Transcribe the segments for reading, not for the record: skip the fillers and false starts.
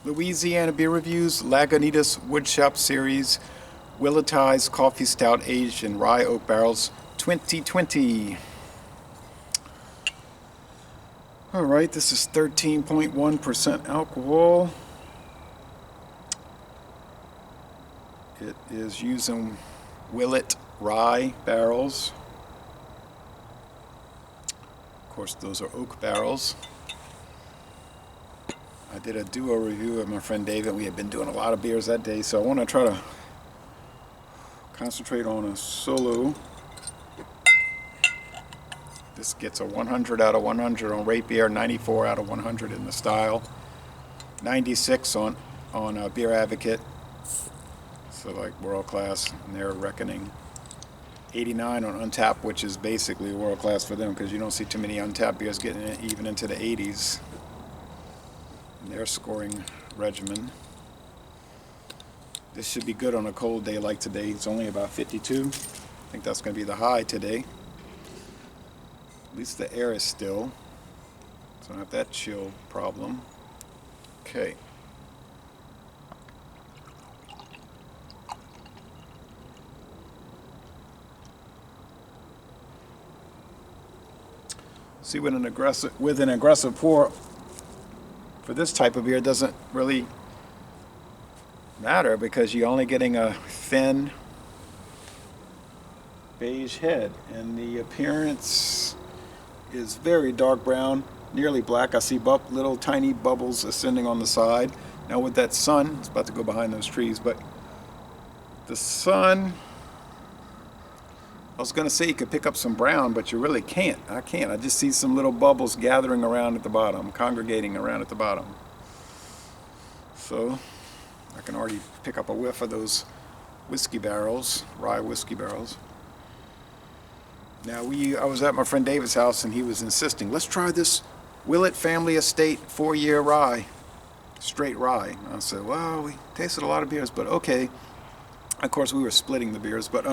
Louisiana Beer Reviews, Lagunitas Woodshop Series, Willetized Coffee Stout aged in rye oak barrels, 2020. Alright, this is 13.1% alcohol. It is using Willet rye barrels. Of course, those are oak barrels. I did a duo review with my friend David. We had been doing a lot of beers that day, so I want to try to concentrate on a solo. This gets a 100 out of 100 on rate beer, 94 out of 100 in the style, 96 on Beer Advocate, so like world class in their reckoning, 89 on Untapped, which is basically world class for them because you don't see too many Untapped beers getting even into the 80s in their scoring regimen. This should be good on a cold day like today. It's only about 52. I think that's going to be the high today. At least the air is still, so I don't have that chill problem. Okay. See, with an aggressive pour for this type of beer, it doesn't really matter because you're only getting a thin beige head, and the appearance is very dark brown, nearly black. I see little tiny bubbles ascending on the side. Now with that sun, it's about to go behind those trees, but the sun, I was going to say you could pick up some brown, but you really can't. I can't. I just see some little bubbles gathering around at the bottom, congregating around at the bottom. So I can already pick up a whiff of those whiskey barrels, rye whiskey barrels. Now I was at my friend David's house and he was insisting, let's try this Willet Family Estate 4-year rye, straight rye. I said, well, we tasted a lot of beers, but okay. Of course, we were splitting the beers, but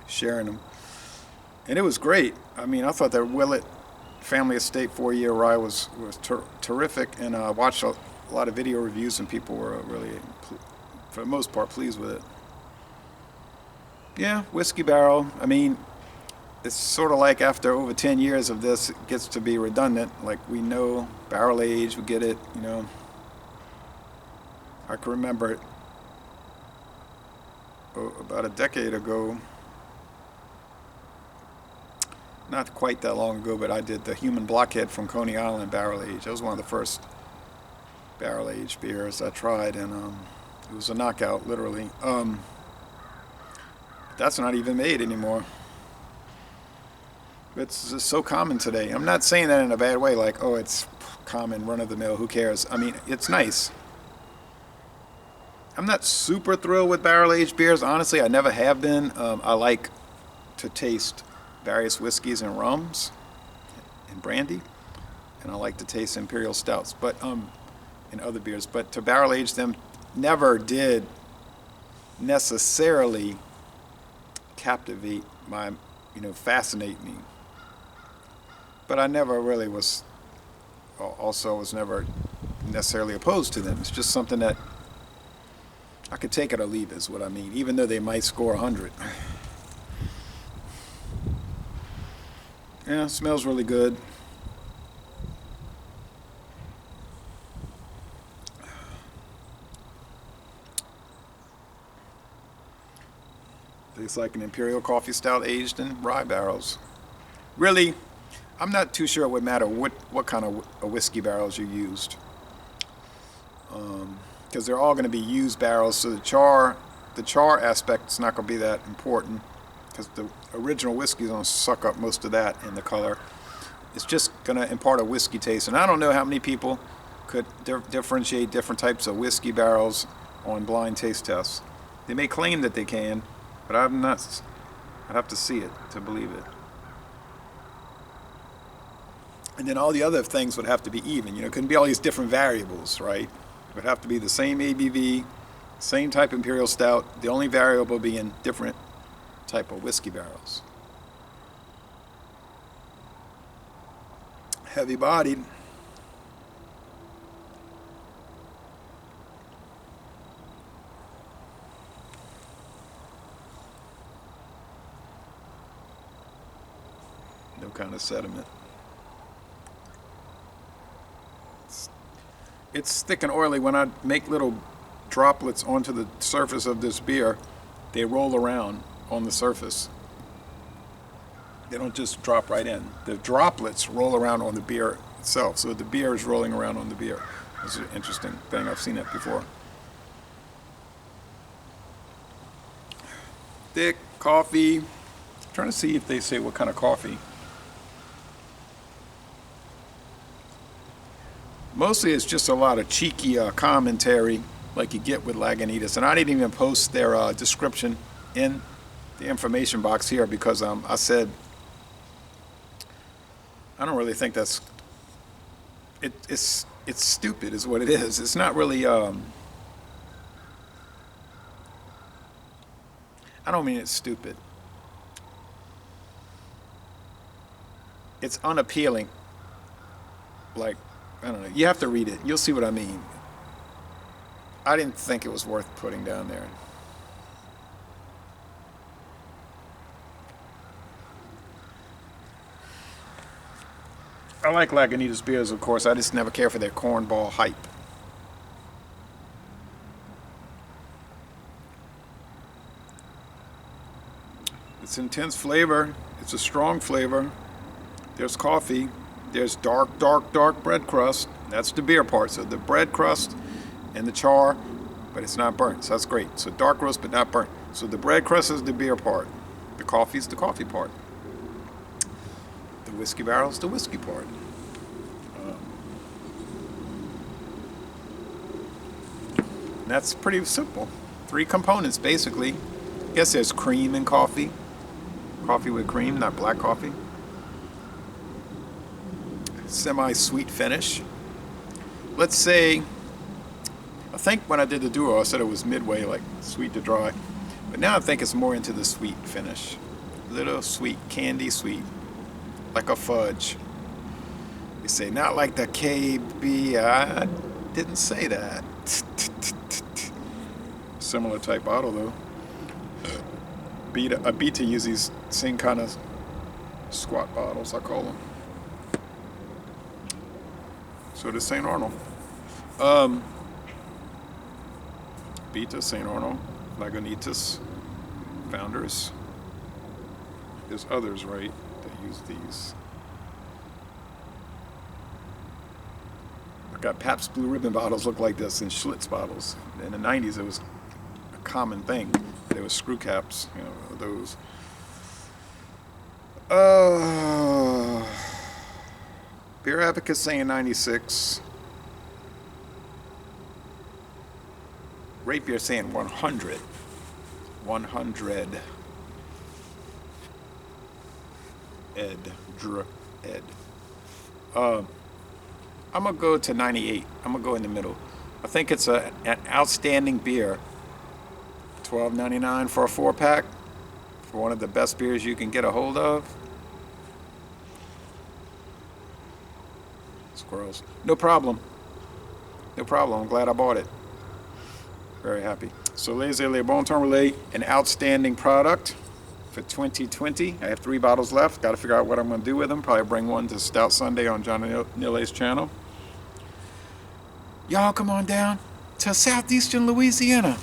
sharing them. And it was great. I mean, I thought that Willet Family Estate 4-year rye was terrific, and I watched a lot of video reviews and people were really, for the most part, pleased with it. Yeah, whiskey barrel. I mean, it's sort of like after over 10 years of this, it gets to be redundant. Like, we know barrel age, we get it, you know. I can remember it about a decade ago, not quite that long ago, but I did the Human Blockhead from Coney Island barrel age. That was one of the first barrel aged beers I tried, and it was a knockout, literally. That's not even made anymore. It's just so common today. I'm not saying that in a bad way, like, oh, it's common, run-of-the-mill, who cares? I mean, it's nice. I'm not super thrilled with barrel-aged beers. Honestly, I never have been. I like to taste various whiskeys and rums and brandy, and I like to taste imperial stouts, but and other beers. But to barrel-age them never did necessarily captivate my, fascinate me. But I never really was, also was never necessarily opposed to them. It's just something that I could take it or leave is what I mean, even though they might score 100. Yeah, it smells really good. Tastes like an imperial coffee stout aged in rye barrels. Really, I'm not too sure it would matter what kind of whiskey barrels you used, because they're all going to be used barrels. So the char aspect is not going to be that important, because the original whiskey is going to suck up most of that in the color. It's just going to impart a whiskey taste, and I don't know how many people could differentiate different types of whiskey barrels on blind taste tests. They may claim that they can, but I'd have to see it to believe it. And then all the other things would have to be even. It couldn't be all these different variables, right? It would have to be the same ABV, same type imperial stout, the only variable being different type of whiskey barrels. Heavy bodied. kind of sediment. It's thick and oily. When I make little droplets onto the surface of this beer, they roll around on the surface. They don't just drop right in. The droplets roll around on the beer itself, so the beer is rolling around on the beer. It's an interesting thing. I've seen that before. Thick coffee. I'm trying to see if they say what kind of coffee. Mostly it's just a lot of cheeky commentary like you get with Lagunitas. And I didn't even post their description in the information box here because I said I don't really think that's it's stupid is what it is. It's not really I don't mean it's stupid. It's unappealing. Like, I don't know. You have to read it. You'll see what I mean. I didn't think it was worth putting down there. I like Lagunitas beers, of course. I just never care for their cornball hype. It's intense flavor. It's a strong flavor. There's coffee. There's dark bread crust. That's the beer part. So the bread crust and the char, but it's not burnt. So that's great. So dark roast, but not burnt. So the bread crust is the beer part. The coffee is the coffee part. The whiskey barrel is the whiskey part. That's pretty simple. 3 components, basically. I guess there's cream in coffee. Coffee with cream, not black coffee. Semi-sweet finish. Let's say, I think when I did the duo, I said it was midway, like sweet to dry. But now I think it's more into the sweet finish. Little sweet, candy sweet, like a fudge. You say, not like the KB. I didn't say that. Similar type bottle though. I beat to use these same kind of squat bottles, I call them. So does St. Arnold. Beta, St. Arnold, Lagunitas, Founders. There's others, right, that use these. I got Pabst Blue Ribbon bottles look like this and Schlitz bottles. In the 90s, it was a common thing. There was screw caps, you know, those. Beer Advocate saying 96. Rate Beer saying 100. 100. Ed. I'm going to go to 98. I'm going to go in the middle. I think it's an outstanding beer. $12.99 for a 4-pack. For one of the best beers you can get a hold of. Squirrels. No problem. No problem. I'm glad I bought it. Very happy. So, Les Bon Temps Relais, an outstanding product for 2020. I have 3 bottles left. Got to figure out what I'm going to do with them. Probably bring one to Stout Sunday on John Nilay's channel. Y'all come on down to southeastern Louisiana.